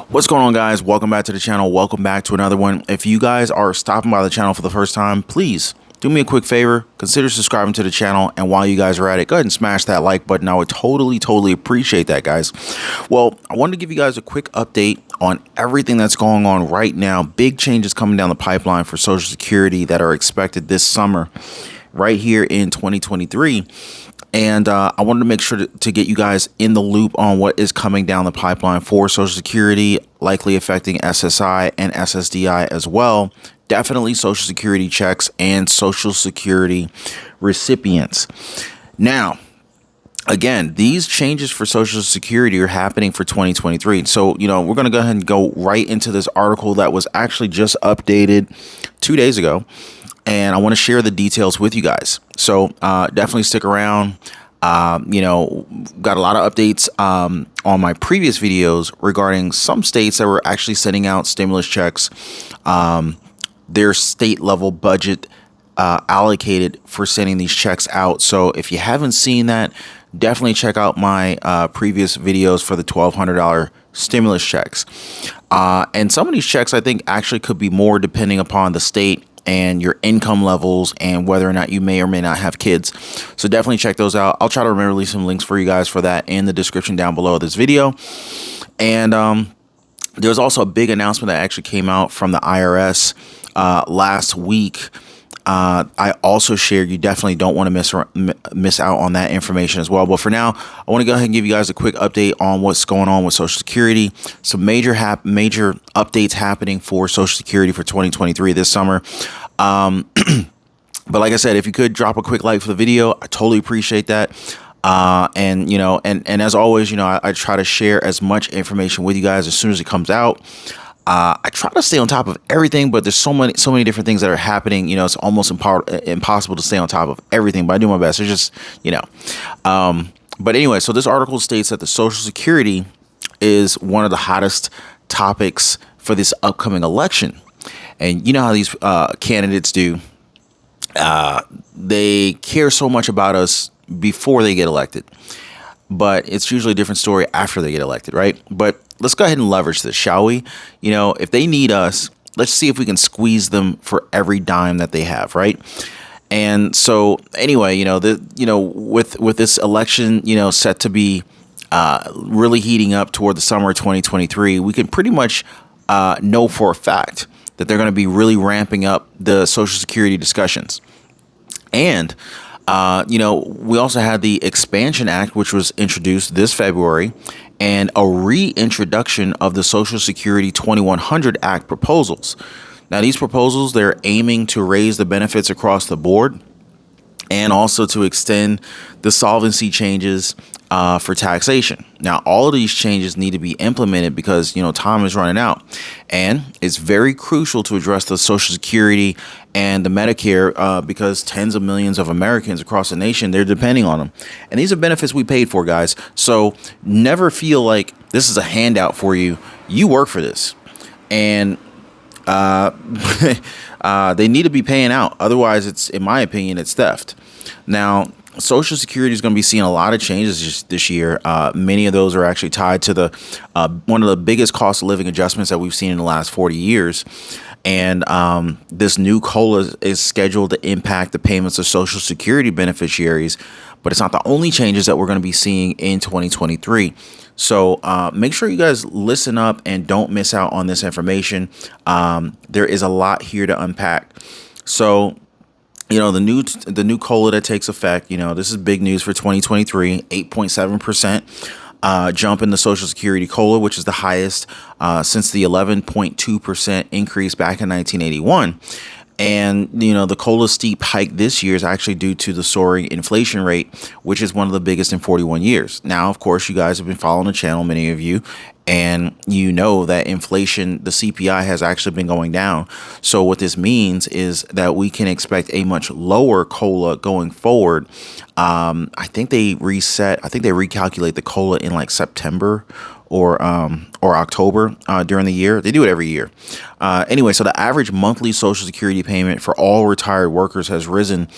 What's going on, guys? Welcome back to the channel. Welcome back to another one. If you guys are stopping by the channel for the first time, please do me a quick favor, consider subscribing to the channel, and while you guys are at it, go ahead and smash that like button. I would totally appreciate that, guys. Well, I wanted to give you guys a quick update on everything that's going on right now. Big changes coming down the pipeline for Social Security that are expected this summer right here in 2023. And I wanted to make sure to get you guys in the loop on what is coming down the pipeline for Social Security, likely affecting SSI and SSDI as well. Definitely Social Security checks and Social Security recipients. Now, again, these changes for Social Security are happening for 2023. So, we're going to go ahead and go right into this article that was actually just updated 2 days ago. And I want to share the details with you guys. So definitely stick around. Got a lot of updates on my previous videos regarding some states that were actually sending out stimulus checks, their state level budget allocated for sending these checks out. So if you haven't seen that, definitely check out my previous videos for the $1,200 stimulus checks. And some of these checks, I think, actually could be more depending upon the state and your income levels and whether or not you may or may not have kids. So definitely check those out. I'll try to remember to leave some links for you guys for that in the description down below this video. And there was also a big announcement that actually came out from the IRS last week. I also shared. You definitely don't want to miss out on that information as well. But for now, I want to go ahead and give you guys a quick update on what's going on with Social Security. Some major updates happening for Social Security for 2023 this summer. But like I said, if you could drop a quick like for the video, I totally appreciate that. And as always, I try to share as much information with you guys as soon as it comes out. I try to stay on top of everything, but there's so many different things that are happening. It's almost impossible to stay on top of everything, but I do my best. It's just, but anyway, so this article states that the Social Security is one of the hottest topics for this upcoming election. And you know how these candidates do. They care so much about us before they get elected, but it's usually a different story after they get elected, right? But let's go ahead and leverage this, shall we? If they need us, let's see if we can squeeze them for every dime that they have, right? And so anyway, with this election, set to be really heating up toward the summer of 2023, we can pretty much know for a fact that they're going to be really ramping up the Social Security discussions. And we also had the Expansion Act, which was introduced this February, and a reintroduction of the Social Security 2100 Act proposals. Now, these proposals, they're aiming to raise the benefits across the board and also to extend the solvency changes for taxation. Now, all of these changes need to be implemented because, time is running out. And it's very crucial to address the Social Security and the Medicare because tens of millions of Americans across the nation, they're depending on them. And these are benefits we paid for, guys. So never feel like this is a handout for you. You work for this. And they need to be paying out. Otherwise, it's, in my opinion, it's theft. Now, Social Security is going to be seeing a lot of changes this year. Many of those are actually tied to the one of the biggest cost of living adjustments that we've seen in the last 40 years. And this new COLA is scheduled to impact the payments of Social Security beneficiaries. But it's not the only changes that we're going to be seeing in 2023. So make sure you guys listen up and don't miss out on this information. There is a lot here to unpack. So, the new COLA that takes effect, this is big news for 2023, 8.7% jump in the Social Security COLA, which is the highest since the 11.2% increase back in 1981. And, the COLA steep hike this year is actually due to the soaring inflation rate, which is one of the biggest in 41 years. Now, of course, you guys have been following the channel, many of you, and you know that inflation, the CPI, has actually been going down. So what this means is that we can expect a much lower COLA going forward. I think they recalculate the COLA in like September or October during the year. They do it every year. Anyway, so the average monthly Social Security payment for all retired workers has risen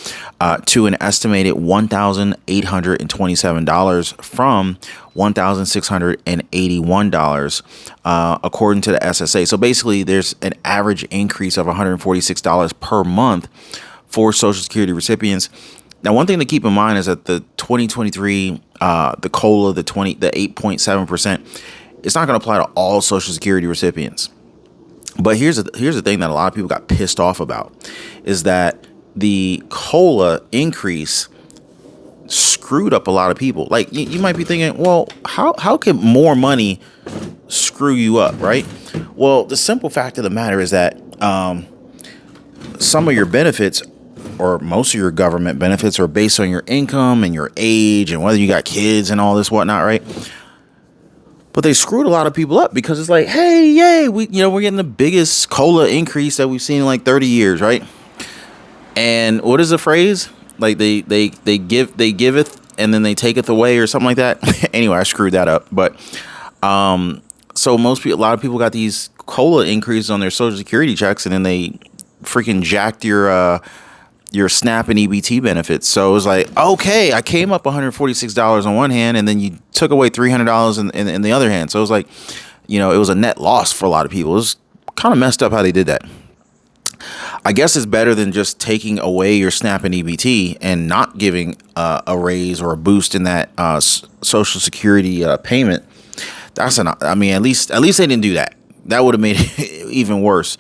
to an estimated $1,827 from $1,681 according to the SSA. So basically, there's an average increase of $146 per month for Social Security recipients. Now, one thing to keep in mind is that the 2023, the COLA, the 8.7%, it's not going to apply to all Social Security recipients. But here's the thing that a lot of people got pissed off about is that the COLA increase screwed up a lot of people. Like you might be thinking, well, how can more money screw you up, right? Well, the simple fact of the matter is that some of your benefits, or most of your government benefits, are based on your income and your age and whether you got kids and all this whatnot, right? But they screwed a lot of people up because it's like, hey, yay, we're getting the biggest COLA increase that we've seen in like 30 years, right? And what is the phrase? Like they giveth and then they taketh away or something like that. Anyway, I screwed that up. But so a lot of people got these COLA increases on their Social Security checks, and then they freaking jacked your SNAP and EBT benefits. So it was like, okay, I came up $146 on one hand, and then you took away $300 in the other hand. So it was like, it was a net loss for a lot of people. It was kind of messed up how they did that. I guess it's better than just taking away your SNAP and EBT and not giving a raise or a boost in that Social Security payment. At least they didn't do that. That would have made it even worse.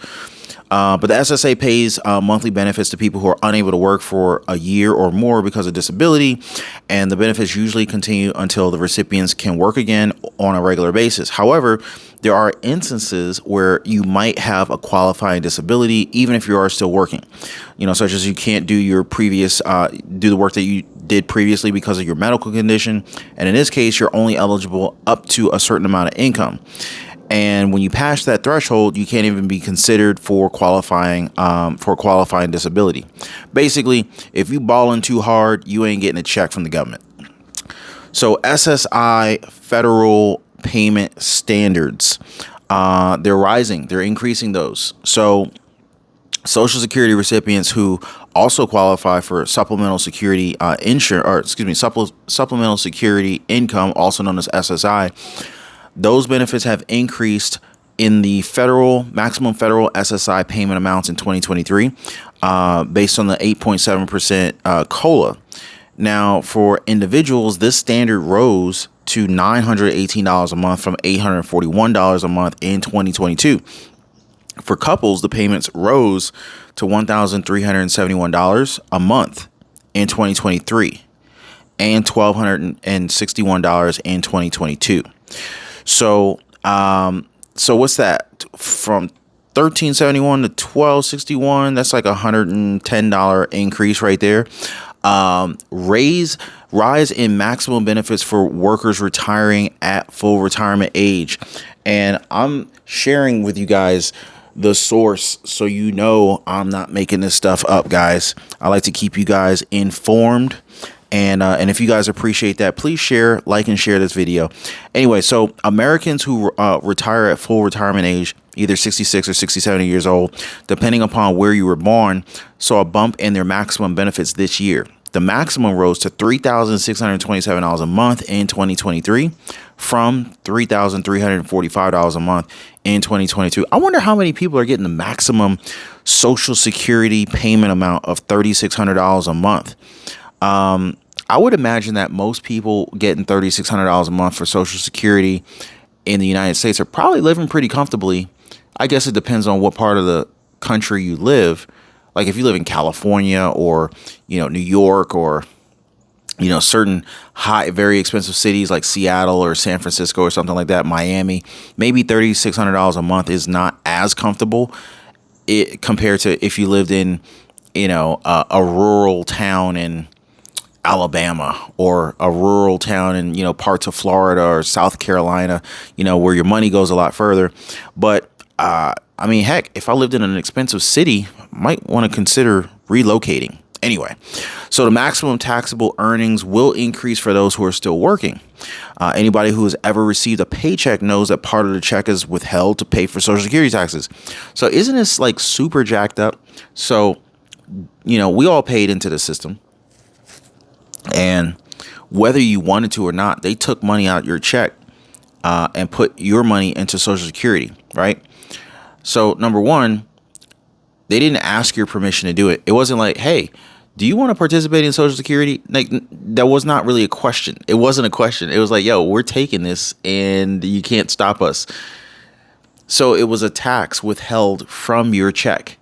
But the SSA pays monthly benefits to people who are unable to work for a year or more because of disability, and the benefits usually continue until the recipients can work again on a regular basis. However, there are instances where you might have a qualifying disability even if you are still working, such as you can't do your previous do the work that you did previously because of your medical condition, and in this case you're only eligible up to a certain amount of income. And when you pass that threshold, you can't even be considered for qualifying disability. Basically, if you balling too hard, you ain't getting a check from the government. So SSI federal payment standards, they're rising. They're increasing those. So Social Security recipients who also qualify for supplemental security supplemental security income, also known as SSI, those benefits have increased in the maximum federal SSI payment amounts in 2023, based on the 8.7% COLA. Now, for individuals, this standard rose to $918 a month from $841 a month in 2022. For couples, the payments rose to $1,371 a month in 2023 and $1,261 in 2022. So what's that? From $1,371 to $1,261, that's like $110 increase right there. Rise in maximum benefits for workers retiring at full retirement age. And I'm sharing with you guys the source so I'm not making this stuff up, guys. I like to keep you guys informed. And if you guys appreciate that, please like and share this video. Anyway, so Americans who retire at full retirement age, either 66 or 67 years old, depending upon where you were born, saw a bump in their maximum benefits this year. The maximum rose to $3,627 a month in 2023 from $3,345 a month in 2022. I wonder how many people are getting the maximum Social Security payment amount of $3,600 a month. I would imagine that most people getting $3,600 a month for Social Security in the United States are probably living pretty comfortably. I guess it depends on what part of the country you live. Like if you live in California or, New York or, certain very expensive cities like Seattle or San Francisco or something like that, Miami, maybe $3,600 a month is not as comfortable compared to if you lived in, a rural town in Alabama or a rural town in, parts of Florida or South Carolina, where your money goes a lot further. But heck, if I lived in an expensive city, I might want to consider relocating. Anyway, so the maximum taxable earnings will increase for those who are still working. Anybody who has ever received a paycheck knows that part of the check is withheld to pay for Social Security taxes. So isn't this like super jacked up? So, we all paid into the system, and whether you wanted to or not, they took money out of your check and put your money into Social Security, right? So number one, they didn't ask your permission to do it. It wasn't like, hey, do you want to participate in Social Security? Like, that was not really a question. It wasn't a question. It was like, yo, we're taking this and you can't stop us. So it was a tax withheld from your check.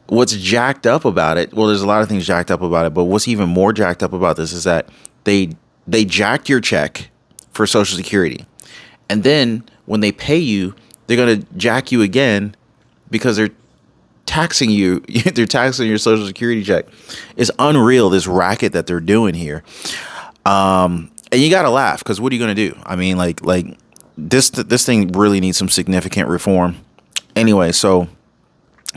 What's jacked up about it? Well, there's a lot of things jacked up about it, but what's even more jacked up about this is that they jacked your check for Social Security. And then when they pay you, they're going to jack you again because they're taxing you. They're taxing your Social Security check. It's unreal, this racket that they're doing here. And you got to laugh, because what are you going to do? I mean, like this thing really needs some significant reform. Anyway, so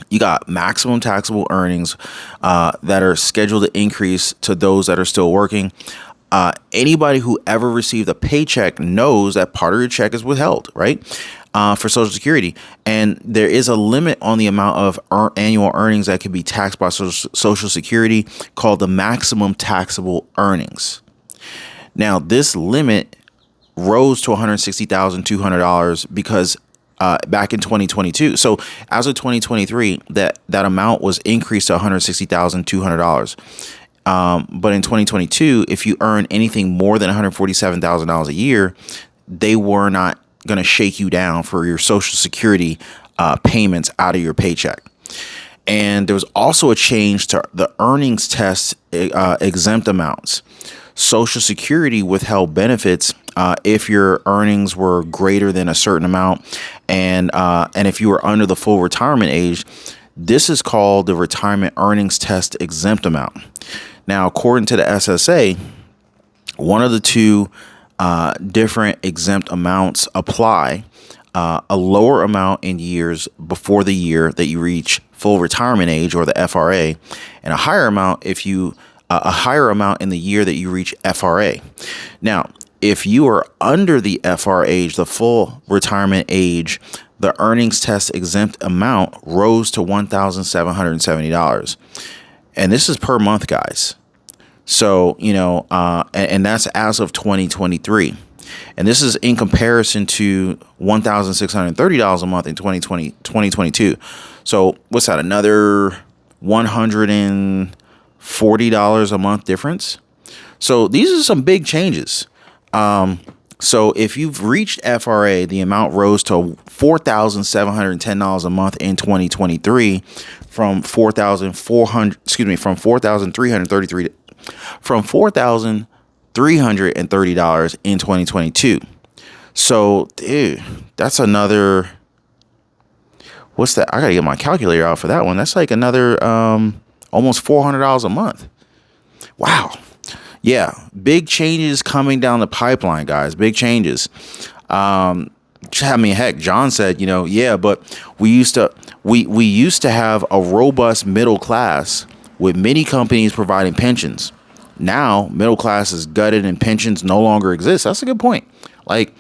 you got maximum taxable earnings that are scheduled to increase to those that are still working. Anybody who ever received a paycheck knows that part of your check is withheld, right? For Social Security. And there is a limit on the amount of annual earnings that can be taxed by Social Security, called the maximum taxable earnings. Now, this limit rose to $160,200 because back in 2022. So as of 2023, that amount was increased to $160,200. But in 2022, if you earn anything more than $147,000 a year, they were not going to shake you down for your Social Security payments out of your paycheck. And there was also a change to the earnings test exempt amounts. Social Security withheld benefits if your earnings were greater than a certain amount, and if you were under the full retirement age. This is called the retirement earnings test exempt amount. Now, according to the SSA, one of the two different exempt amounts apply. A lower amount in years before the year that you reach full retirement age, or the FRA, and a higher amount in the year that you reach FRA. Now, if you are under the FR age, the full retirement age, the earnings test exempt amount rose to $1,770. And this is per month, guys. So, and that's as of 2023. And this is in comparison to $1,630 a month in 2022. So what's that? Another $140 a month difference. So these are some big changes. So if you've reached FRA, the amount rose to $4,710 a month in 2023 from $4,330 in 2022. So, dude, that's another, what's that? I gotta get my calculator out for that one. That's like another almost $400 a month. Wow. Yeah, big changes coming down the pipeline, guys. Big changes. I mean, heck, John said, yeah, but we used to have a robust middle class with many companies providing pensions. Now, middle class is gutted and pensions no longer exist. That's a good point. Like,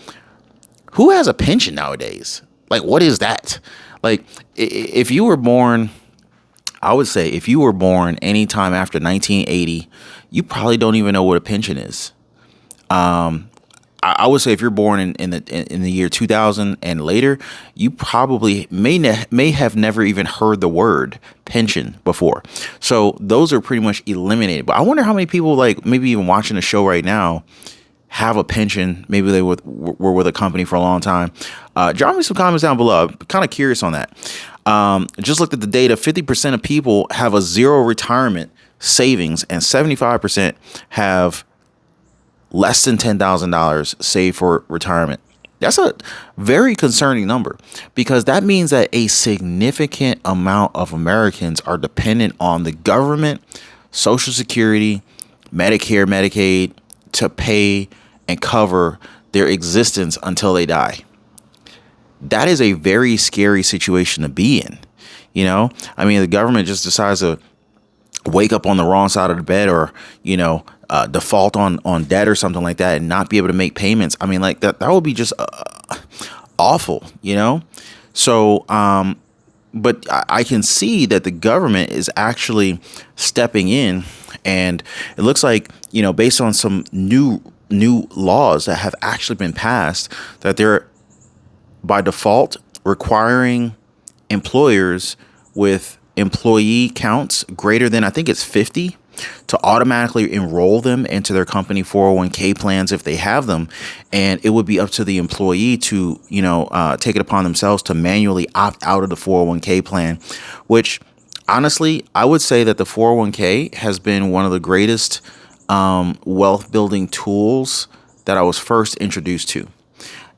who has a pension nowadays? Like, what is that? Like, if you were born, I would say if you were born anytime after 1980, you probably don't even know what a pension is. I would say if you're born in the year 2000 and later, you probably may have never even heard the word pension before. So those are pretty much eliminated. But I wonder how many people, like maybe even watching the show right now, have a pension. Maybe they were with a company for a long time. Drop me some comments down below. I'm kind of curious on that. Just looked at the data. 50% of people have a zero retirement savings, and 75% have less than $10,000 saved for retirement. That's a very concerning number, because that means that a significant amount of Americans are dependent on the government, Social Security, Medicare, Medicaid to pay and cover their existence until they die. That is a very scary situation to be in. I mean, the government just decides to wake up on the wrong side of the bed, or default on debt or something like that, and not be able to make payments. I mean, like that would be just awful, So but I can see that the government is actually stepping in, and it looks like, based on some new laws that have actually been passed, that they're by default requiring employers with employee counts greater than, I think it's 50, to automatically enroll them into their company 401k plans if they have them. And it would be up to the employee to, take it upon themselves to manually opt out of the 401k plan, which honestly, I would say that the 401k has been one of the greatest wealth building tools that I was first introduced to.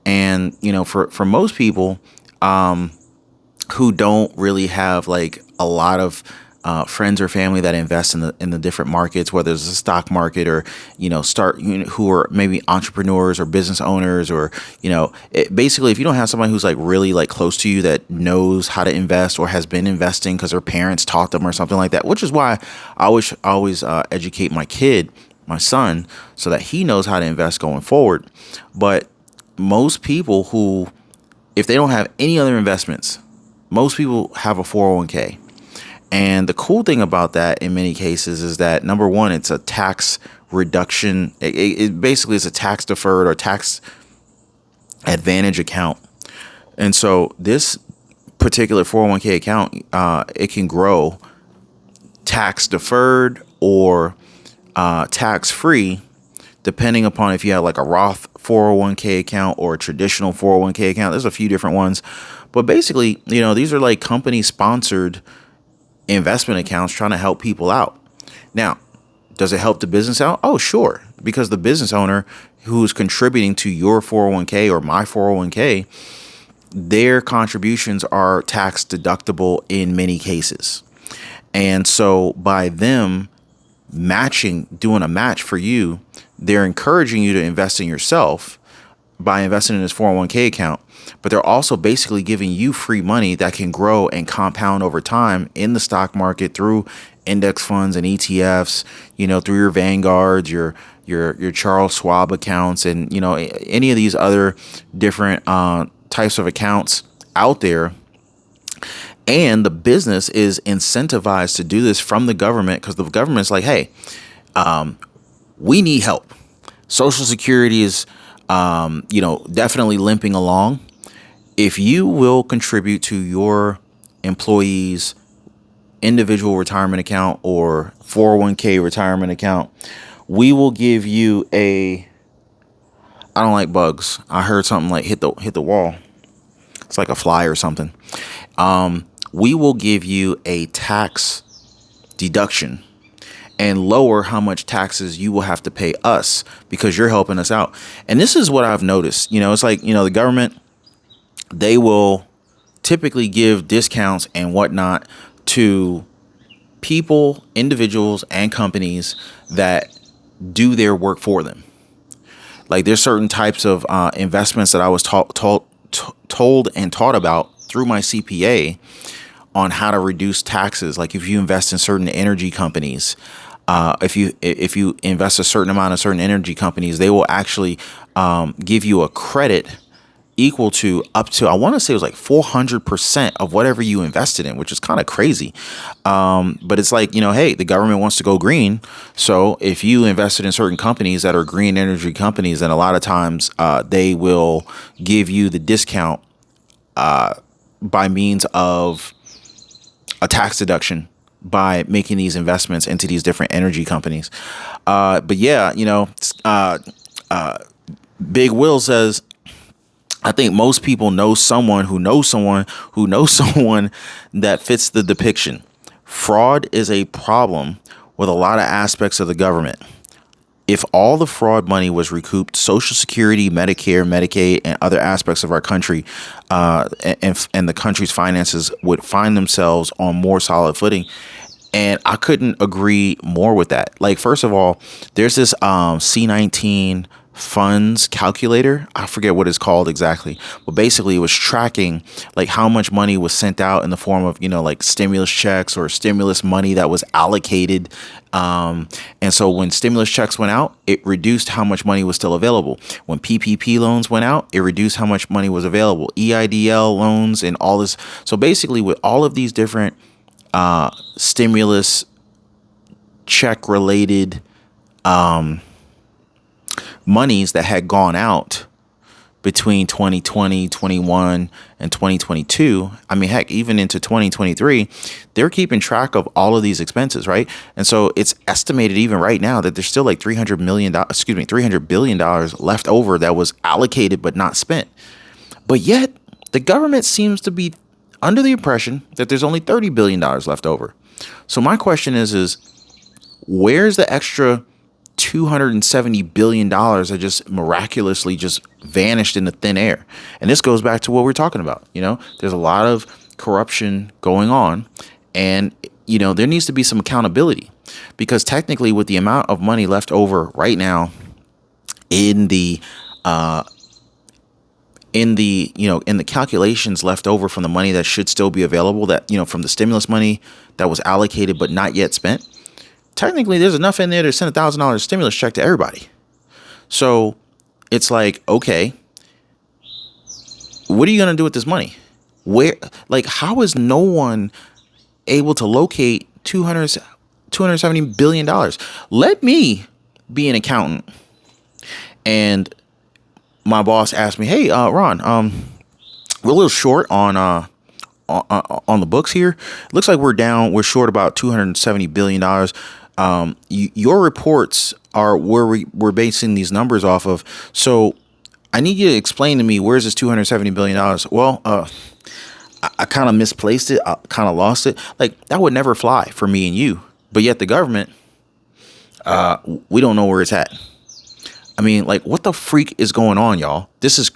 And, for most people who don't really have like a lot of friends or family that invest in the different markets, whether it's the stock market or, who are maybe entrepreneurs or business owners, or, basically, if you don't have somebody who's like really like close to you that knows how to invest or has been investing because their parents taught them or something like that, which is why I always educate my son, so that he knows how to invest going forward. But most people who, if they don't have any other investments, most people have a 401k. And the cool thing about that in many cases is that, number one, it's a tax reduction. It basically is a tax deferred or tax advantage account. And so this particular 401k account, it can grow tax deferred or tax free, depending upon if you have like a Roth 401k account or a traditional 401k account. There's a few different ones, but basically, these are like company sponsored investment accounts trying to help people out. Now, does it help the business out? Oh, sure. Because the business owner who's contributing to your 401k or my 401k, their contributions are tax deductible in many cases. And so by them doing a match for you, they're encouraging you to invest in yourself by investing in this 401k account. But they're also basically giving you free money that can grow and compound over time in the stock market through index funds and ETFs, through your Vanguards, your Charles Schwab accounts, and, any of these other different types of accounts out there. And the business is incentivized to do this from the government, because the government's like, hey, we need help. Social Security is, definitely limping along. If you will contribute to your employees' individual retirement account or 401k retirement account, we will give you I don't like bugs. I heard something like hit the wall. It's like a fly or something. We will give you a tax deduction and lower how much taxes you will have to pay us because you're helping us out. And this is what I've noticed. It's like, the government, they will typically give discounts and whatnot to people, individuals, and companies that do their work for them. Like, there's certain types of investments that I was told and taught about through my CPA on how to reduce taxes. Like, if you invest in certain energy companies, if you invest a certain amount of certain energy companies, they will actually give you a credit equal to up to, I want to say it was like 400% of whatever you invested in, which is kind of crazy. But it's like, hey, the government wants to go green. So if you invested in certain companies that are green energy companies, then a lot of times they will give you the discount by means of a tax deduction by making these investments into these different energy companies. But yeah, Big Will says, I think most people know someone who knows someone who knows someone that fits the depiction. Fraud is a problem with a lot of aspects of the government. If all the fraud money was recouped, Social Security, Medicare, Medicaid, and other aspects of our country, and the country's finances would find themselves on more solid footing. And I couldn't agree more with that. Like, first of all, there's this C-19 funds calculator. I forget what it's called exactly, but basically it was tracking like how much money was sent out in the form of, like stimulus checks or stimulus money that was allocated. And so when stimulus checks went out, it reduced how much money was still available. When PPP loans went out, it reduced how much money was available. EIDL loans and all this. So basically with all of these different stimulus check related monies that had gone out between 2020, 21, and 2022. I mean, heck, even into 2023, they're keeping track of all of these expenses, right? And so it's estimated even right now that there's still like $300 billion left over that was allocated but not spent. But yet the government seems to be under the impression that there's only $30 billion left over. So my question is where's the extra $270 billion that just miraculously just vanished into thin air? And this goes back to what we're talking about. There's a lot of corruption going on, and, there needs to be some accountability, because technically with the amount of money left over right now in the calculations left over from the money that should still be available, that, from the stimulus money that was allocated but not yet spent, technically there's enough in there to send $1,000 stimulus check to everybody. So it's like, okay, what are you going to do with this money? How is no one able to locate $270 billion? Let me be an accountant and my boss asked me, hey, Ron, we're a little short on the books here. It looks like we're short about $270 billion. Your reports are where we're basing these numbers off of. So I need you to explain to me, where's this $270 billion? Well, I kind of misplaced it. I kind of lost it. Like, that would never fly for me and you. But yet the government, we don't know where it's at. I mean, like, what the freak is going on, y'all? This is